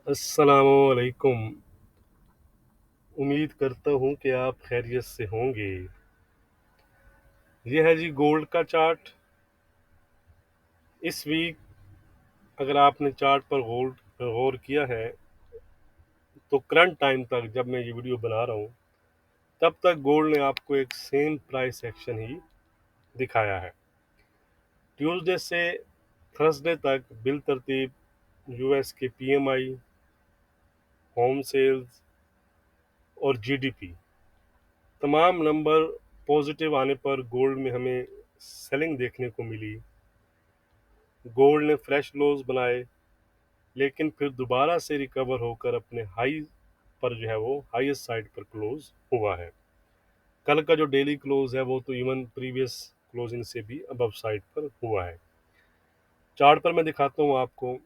अस्सलामुअलैकुम। उम्मीद करता हूँ कि आप खैरियत से होंगे। ये है जी गोल्ड का चार्ट। इस वीक अगर आपने चार्ट पर गौर किया है तो करंट टाइम तक जब मैं ये वीडियो बना रहा हूँ तब तक गोल्ड ने आपको एक सेम प्राइस एक्शन ही दिखाया है। ट्यूसडे से थर्सडे तक बिल तरतीब यूएस के पीएमआई, होम सेल्स और जीडीपी तमाम नंबर पॉजिटिव आने पर गोल्ड में हमें सेलिंग देखने को मिली। गोल्ड ने फ्रेश लोज बनाए लेकिन फिर दोबारा से रिकवर होकर अपने हाई पर जो है वो हाईएस्ट साइड पर क्लोज हुआ है। कल का जो डेली क्लोज है वो तो इवन प्रीवियस क्लोजिंग से भी अबव साइड पर हुआ है। चार्ट पर मैं दिखाता हूँ आपको।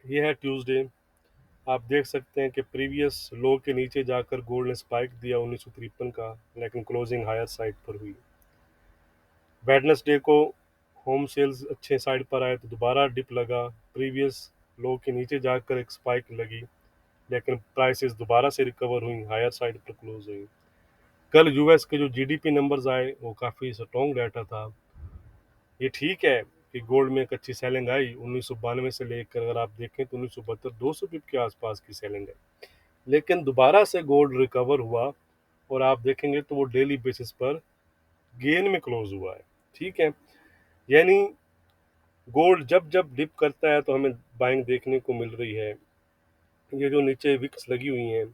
ये है ट्यूसडे। आप देख सकते हैं कि प्रीवियस लो के नीचे जाकर गोल्ड ने स्पाइक दिया 1953 का, लेकिन क्लोजिंग हायर साइड पर हुई। वेडनेसडे को होम सेल्स अच्छे साइड पर आए तो दोबारा डिप लगा, प्रीवियस लो के नीचे जाकर एक स्पाइक लगी, लेकिन प्राइसेस दोबारा से रिकवर हुई, हायर साइड पर क्लोज हुई। कल यूएस के जो जीडीपी नंबर्स आए वो काफ़ी स्ट्रॉन्ग डाटा था। ये ठीक है कि गोल्ड में एक अच्छी सेलिंग आई। 1992 से लेकर अगर आप देखें तो 1972 200 पिप के आसपास की सेलिंग है, लेकिन दोबारा से गोल्ड रिकवर हुआ और आप देखेंगे तो वो डेली बेसिस पर गेन में क्लोज हुआ है। ठीक है, यानी गोल्ड जब जब डिप करता है तो हमें बाइंग देखने को मिल रही है। ये जो नीचे विक्स लगी हुई हैं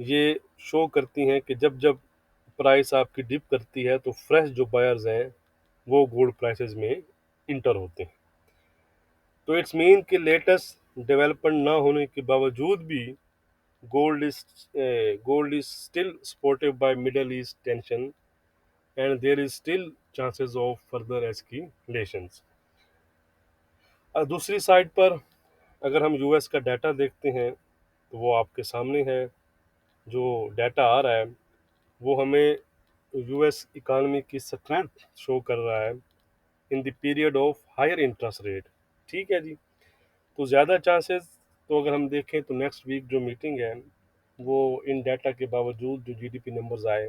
ये शो करती हैं कि जब जब प्राइस आपकी डिप करती है तो फ्रेश जो बायर्स हैं वो गोल्ड प्राइसेस में इंटर होते हैं। तो इट्स मीन कि लेटेस्ट डेवलपमेंट ना होने के बावजूद भी gold is gold is still supported by middle east tension and there is still chances of further escalations. दूसरी साइड पर अगर हम यूएस का डाटा देखते हैं तो वो आपके सामने है। जो डाटा आ रहा है वो हमें यूएस इकानमी की स्ट्रेंथ शो कर रहा है in the period of higher interest rate. ठीक है जी। तो ज़्यादा चांसेस तो अगर हम देखें तो नेक्स्ट वीक जो मीटिंग है वो इन डाटा के बावजूद जो जीडीपी नंबर्स आए,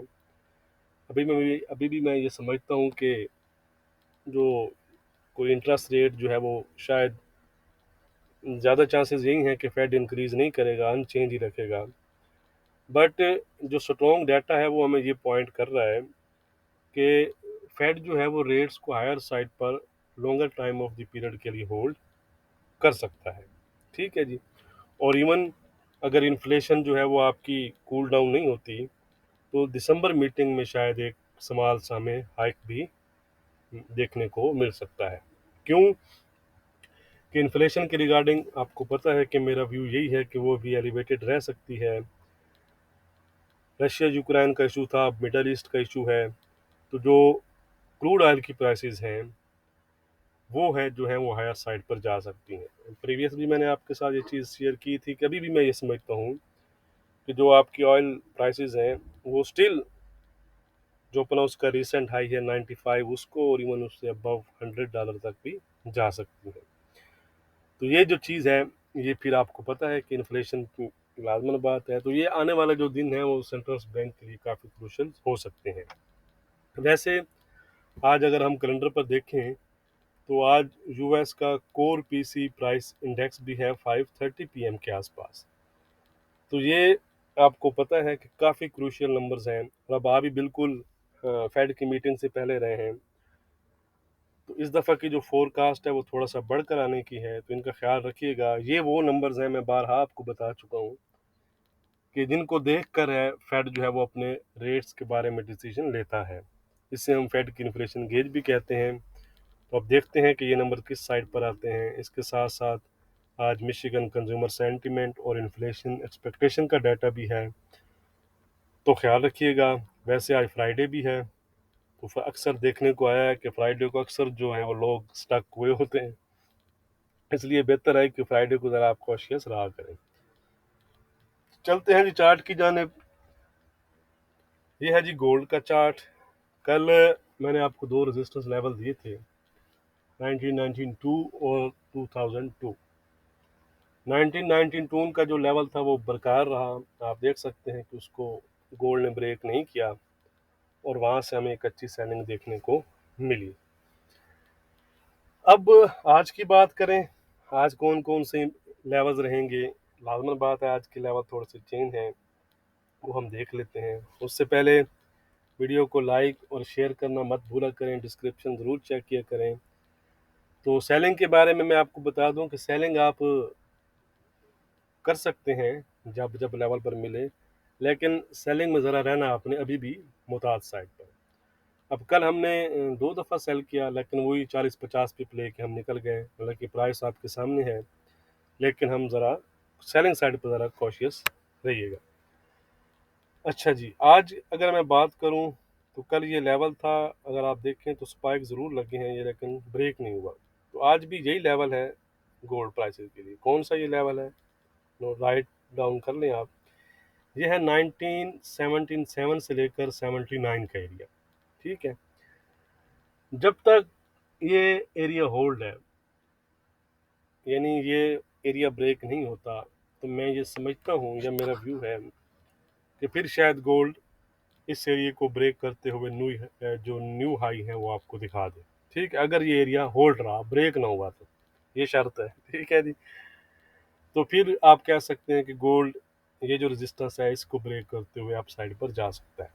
अभी भी मैं ये समझता हूँ कि जो कोई इंटरेस्ट रेट जो है वो शायद ज़्यादा चांसेस यही हैं कि फेड इंक्रीज़ नहीं करेगा, अनचेंज ही रखेगा। बट जो स्ट्रॉन्ग डाटा है वो हमें ये पॉइंट कर रहा है कि फेड जो है वो रेट्स को हायर साइड पर longer time of the period के लिए होल्ड कर सकता है। ठीक है जी। और इवन अगर इन्फ्लेशन जो है वो आपकी कूल डाउन नहीं होती तो दिसंबर मीटिंग में शायद एक स्मॉल सा हमें हाइक भी देखने को मिल सकता है। क्यों कि इन्फ्लेशन के रिगार्डिंग आपको पता है कि मेरा व्यू यही है कि वो भी एलिवेटेड रह सकती है। रशिया यूक्रेन का इशू था, अब मिडल ईस्ट का इशू है। तो जो क्रूड ऑयल की प्राइसेस हैं वो है जो है वो हायर साइड पर जा सकती हैं। प्रीवियस भी मैंने आपके साथ ये चीज़ शेयर की थी कि अभी भी मैं ये समझता हूँ कि जो आपकी ऑयल प्राइसेस हैं वो स्टिल जो अपना उसका रिसेंट हाई है 95 उसको और इवन उससे अबव $100 तक भी जा सकती है। तो ये जो चीज़ है ये फिर आपको पता है कि इन्फ्लेशन की लाजमन बात है। तो ये आने वाले जो दिन है वो सेंट्रल बैंक के लिए काफ़ी क्रूशल हो सकते हैं। वैसे आज अगर हम कैलेंडर पर देखें तो आज यूएस का कोर पीसी प्राइस इंडेक्स भी है 5:30 पीएम के आसपास। तो ये आपको पता है कि काफ़ी क्रूशियल नंबर्स हैं और अब आ भी बिल्कुल फेड की मीटिंग से पहले रहे हैं। तो इस दफ़ा की जो फोरकास्ट है वो थोड़ा सा बढ़कर आने की है, तो इनका ख्याल रखिएगा। ये वो नंबर्स हैं, मैं बारहा आपको बता चुका हूँ कि जिनको देख कर है फेड जो है वो अपने रेट्स के बारे में डिसीजन लेता है। इससे हम फेड की इन्फ्लेशन गेज भी कहते हैं। तो अब देखते हैं कि ये नंबर किस साइड पर आते हैं। इसके साथ साथ आज मिशिगन कंज्यूमर सेंटीमेंट और इन्फ्लेशन एक्सपेक्टेशन का डाटा भी है, तो ख्याल रखिएगा। वैसे आज फ्राइडे भी है, तो अक्सर देखने को आया है कि फ्राइडे को अक्सर जो है वो लोग स्टक हुए होते हैं, इसलिए बेहतर है कि फ्राइडे को ज़रा आप कॉशियस रहा करें। चलते हैं जी चार्ट की जानिब। ये है जी गोल्ड का चार्ट। कल मैंने आपको दो रेजिस्टेंस लेवल दिए थे, 1992 और 2002। 1992 का जो लेवल था वो बरकरार रहा। आप देख सकते हैं कि उसको गोल्ड ने ब्रेक नहीं किया और वहाँ से हमें एक अच्छी सेलिंग देखने को मिली। अब आज की बात करें, आज कौन कौन से लेवल्स रहेंगे। लाजमन बात है, आज के लेवल थोड़े से चेंज हैं, वो हम देख लेते हैं। उससे पहले वीडियो को लाइक और शेयर करना मत भूला करें, डिस्क्रिप्शन ज़रूर चेक किया करें। तो सेलिंग के बारे में मैं आपको बता दूं कि सेलिंग आप कर सकते हैं जब जब लेवल पर मिले, लेकिन सेलिंग में ज़रा रहना आपने अभी भी मुहतात साइड पर। अब कल हमने 2 दफ़ा सेल किया, लेकिन वही 40-50 पिप लेके हम निकल गए। हालांकि प्राइस आपके सामने है, लेकिन हम ज़रा सेलिंग साइड पर ज़रा कॉशियस रहिएगा। अच्छा जी, आज अगर मैं बात करूं तो कल ये लेवल था, अगर आप देखें तो स्पाइक ज़रूर लगे हैं ये, लेकिन ब्रेक नहीं हुआ। तो आज भी यही लेवल है गोल्ड प्राइसेस के लिए। कौन सा ये लेवल है, नो राइट डाउन कर लें आप। ये है 1977 से लेकर 79 का एरिया। ठीक है, जब तक ये एरिया होल्ड है, यानी ये एरिया ब्रेक नहीं होता, तो मैं ये समझता हूँ, या मेरा व्यू है कि फिर शायद गोल्ड इस एरिया को ब्रेक करते हुए जो न्यू हाई है वो आपको दिखा दे। ठीक है, अगर ये एरिया होल्ड रहा, ब्रेक ना हुआ, तो ये शर्त है। ठीक है जी, तो फिर आप कह सकते हैं कि गोल्ड ये जो रेजिस्टेंस है इसको ब्रेक करते हुए अप साइड पर जा सकता है।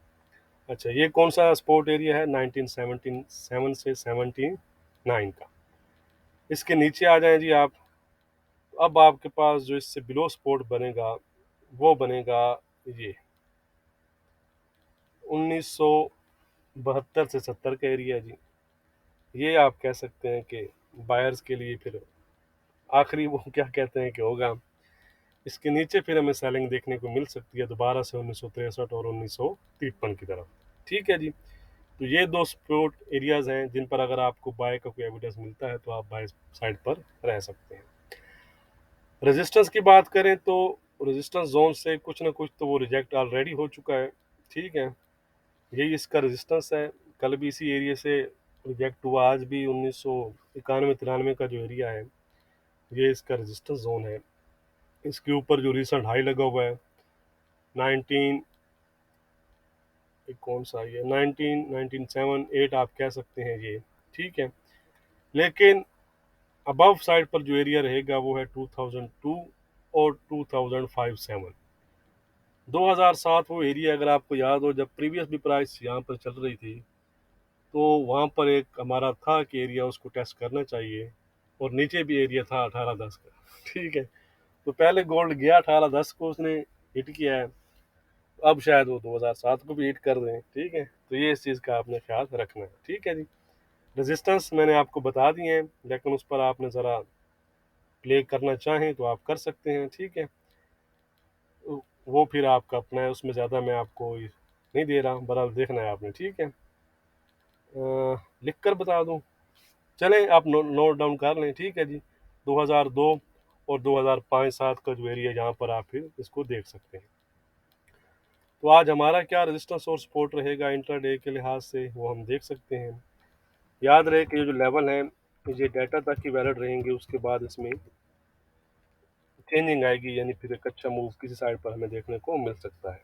अच्छा, ये कौन सा सपोर्ट एरिया है, 1977 से 79 का। इसके नीचे आ जाएं जी आप। अब आपके पास जो इससे बिलो सपोर्ट बनेगा वो बनेगा ये 1972 से 70 का एरिया जी। ये आप कह सकते हैं कि बायर्स के लिए फिर आखिरी वो क्या कहते हैं कि होगा। इसके नीचे फिर हमें सेलिंग देखने को मिल सकती है दोबारा से 1963 और 1953 की तरफ। ठीक है जी, तो ये दो सपोर्ट एरियाज हैं जिन पर अगर आपको बाय का कोई एविडेंस मिलता है तो आप बाय साइड पर रह सकते हैं। रेजिस्टेंस की बात करें तो रेजिस्टेंस जोन से कुछ ना कुछ तो वो रिजेक्ट ऑलरेडी हो चुका है। ठीक है, यही इसका रेजिस्टेंस है। कल भी इसी एरिया से रिजेक्ट हुआ। आज भी 1991-93 का जो एरिया है ये इसका रेजिस्टेंस जोन है। इसके ऊपर जो रिसेंट हाई लगा हुआ है 19 कौन सा, ये 1997-8 आप कह सकते हैं ये। ठीक है, लेकिन अबव साइड पर जो एरिया रहेगा वो है 2002 और 2005-7। 2007 वो एरिया, अगर आपको याद हो, जब प्रीवियस भी प्राइस यहाँ पर चल रही थी, तो वहाँ पर एक हमारा था कि एरिया उसको टेस्ट करना चाहिए, और नीचे भी एरिया था 18-10 का। ठीक है, तो पहले गोल्ड गया 18-10 को, उसने हिट किया है। अब शायद वो 2007 को भी हिट कर दें। ठीक है, तो ये इस चीज़ का आपने ख्याल रखना है। ठीक है जी, रेजिस्टेंस मैंने आपको बता दिए हैं, लेकिन उस पर आपने ज़रा प्ले करना चाहें तो आप कर सकते हैं। ठीक है, वो फिर आपका अपना है, उसमें ज़्यादा मैं आपको नहीं दे रहा, बहरहाल देखना है आपने। ठीक है, लिख कर बता दूं, चलें आप नोट डाउन कर लें। ठीक है जी, 2002 और 2005-7 का जो एरिया, जहाँ पर आप फिर इसको देख सकते हैं। तो आज हमारा क्या रेजिस्टेंस और सपोर्ट रहेगा इंट्राडे के लिहाज से, वो हम देख सकते हैं। याद रहे कि ये जो लेवल है ये डाटा तक ही वैलिड रहेंगे, उसके बाद इसमें चेंजिंग आएगी, यानी फिर एक अच्छा मूव किसी साइड पर हमें देखने को मिल सकता है।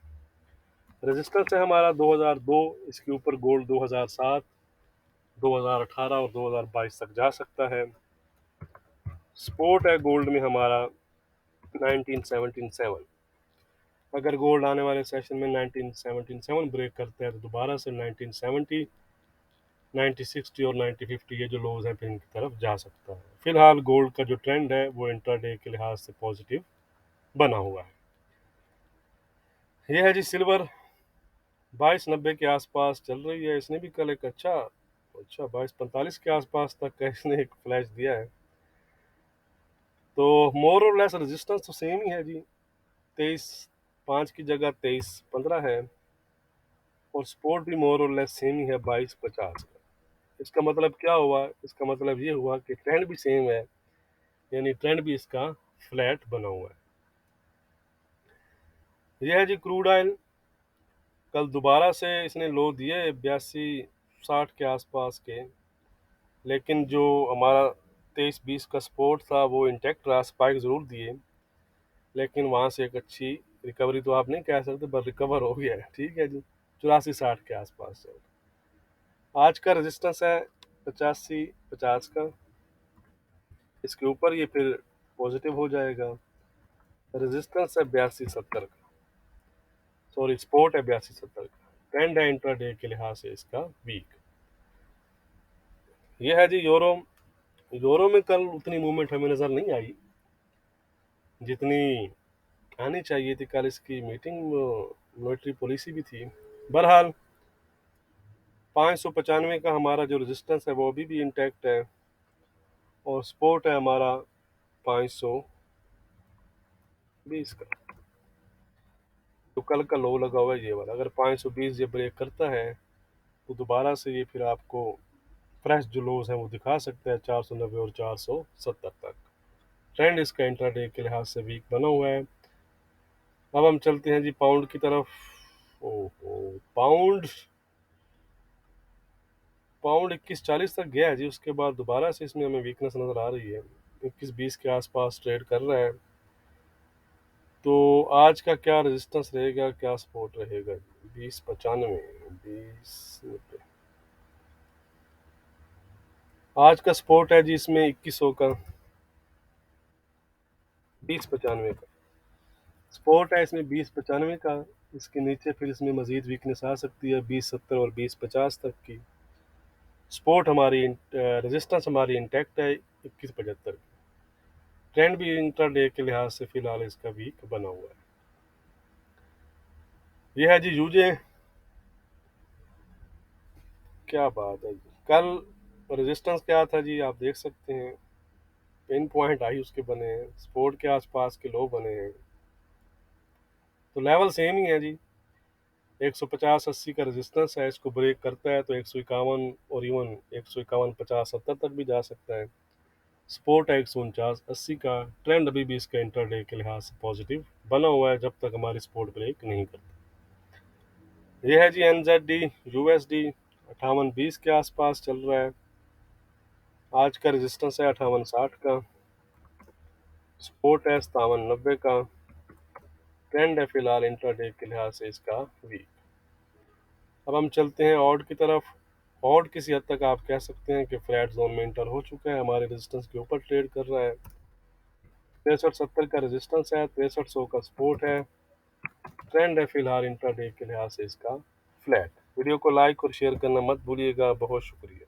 रेजिस्टेंस है हमारा 2002, इसके ऊपर गोल्ड 2007, 2018 और 2022 तक जा सकता है। सपोर्ट है गोल्ड में हमारा 1977। अगर गोल्ड आने वाले सेशन में 1977 ब्रेक करता है तो दोबारा से 1970, 1960 और 1950 ये जो लोज हैं फिर इनकी तरफ जा सकता है। फिलहाल गोल्ड का जो ट्रेंड है वो इंट्राडे के लिहाज से पॉजिटिव बना हुआ है। यह है जी सिल्वर, 2290 के आसपास चल रही है। इसने भी कल एक अच्छा अच्छा 2245 के आसपास तक का इसने एक फ्लैश दिया है। तो मोर और लेस रेजिस्टेंस तो सेम ही है जी, 23.5 की जगह 23.15 है, और सपोर्ट भी मोर और लेस सेम ही है 22.50 का। इसका मतलब क्या हुआ, इसका मतलब ये हुआ कि ट्रेंड भी सेम है, यानी ट्रेंड भी इसका फ्लैट बना हुआ है। यह है जी क्रूड ऑयल, कल दोबारा से इसने लो दिए 82-60 के आसपास के, लेकिन जो हमारा 23-20 का सपोर्ट था वो इंटैक्ट रहा, स्पाइक ज़रूर दिए। लेकिन वहाँ से एक अच्छी रिकवरी तो आप नहीं कह सकते, पर रिकवर हो गया है। ठीक है जी, 84-60 के आसपास चल। आज का रेजिस्टेंस है 85-50 का, इसके ऊपर ये फिर पॉजिटिव हो जाएगा। रेजिस्टेंस है 82-70 का, सॉरी सपोर्ट है 82-70 का। ट्रेंड है इंट्राडे के लिहाज से इसका वीक। ये है जी यूरो। यूरो में कल उतनी मूवमेंट हमें नज़र नहीं आई जितनी आनी चाहिए थी। कल इसकी मीटिंग मॉनेटरी पॉलिसी भी थी। बहरहाल 595 का हमारा जो रेजिस्टेंस है वो अभी भी इंटैक्ट है, और सपोर्ट है हमारा 520 का, तो कल का लो लगा हुआ है ये वाला। अगर 520 ये ब्रेक करता है तो दोबारा से ये फिर आपको फ्रेश जो लोज हैं वो दिखा सकता है 490 और 470 तक। ट्रेंड इसका इंट्राडे के लिहाज से वीक बना हुआ है। अब हम चलते हैं जी पाउंड की तरफ। ओहो, पाउंड पाउंड 2140 तक गया है जी, उसके बाद दोबारा से इसमें हमें वीकनेस नज़र आ रही है। 2120 के आसपास ट्रेड कर रहा है। तो आज का क्या रेजिस्टेंस रहेगा, क्या सपोर्ट रहेगा? 2095, 2090। आज का सपोर्ट है जी इसमें 2100 का, 2095 का सपोर्ट है इसमें, 2095 का। इसके नीचे फिर इसमें मजीद वीकनेस आ सकती है 2070 और 2050 तक की। सपोर्ट हमारी रेजिस्टेंस हमारी इंटैक्ट है 2175। ट्रेंड भी इंट्राडे के लिहाज से फिलहाल इसका वीक बना हुआ है। यह है जी यूजे। क्या बात है जी, कल रेजिस्टेंस क्या था जी, आप देख सकते हैं। पिन पॉइंट आई उसके बने हैं, सपोर्ट के आसपास के लो बने हैं, तो लेवल सेम ही है जी। 150-80 का रेजिस्टेंस है, इसको ब्रेक करता है तो 151 और इवन 151-50-70 तक भी जा सकता है। सपोर्ट है 149-80 का। ट्रेंड अभी भी इसका इंटरडे के लिहाज से पॉजिटिव बना हुआ है जब तक हमारी सपोर्ट ब्रेक नहीं करता। यह है जी NZD USD 58-20 के आसपास चल रहा है। आज का रेजिस्टेंस है 58-60 का, सपोर्ट है 57-90 का। ट्रेंड है फिलहाल इंट्राडे के लिहाज से इसका वीक। अब हम चलते हैं ऑड की तरफ। ऑड किसी हद तक आप कह सकते हैं कि फ्लैट जोन में इंटर हो चुका है, हमारे रेजिस्टेंस के ऊपर ट्रेड कर रहा है। 63-70 का रेजिस्टेंस है, 6300 का सपोर्ट है। ट्रेंड है फिलहाल इंट्राडे के लिहाज से इसका फ्लैट। वीडियो को लाइक और शेयर करना मत भूलिएगा। बहुत शुक्रिया।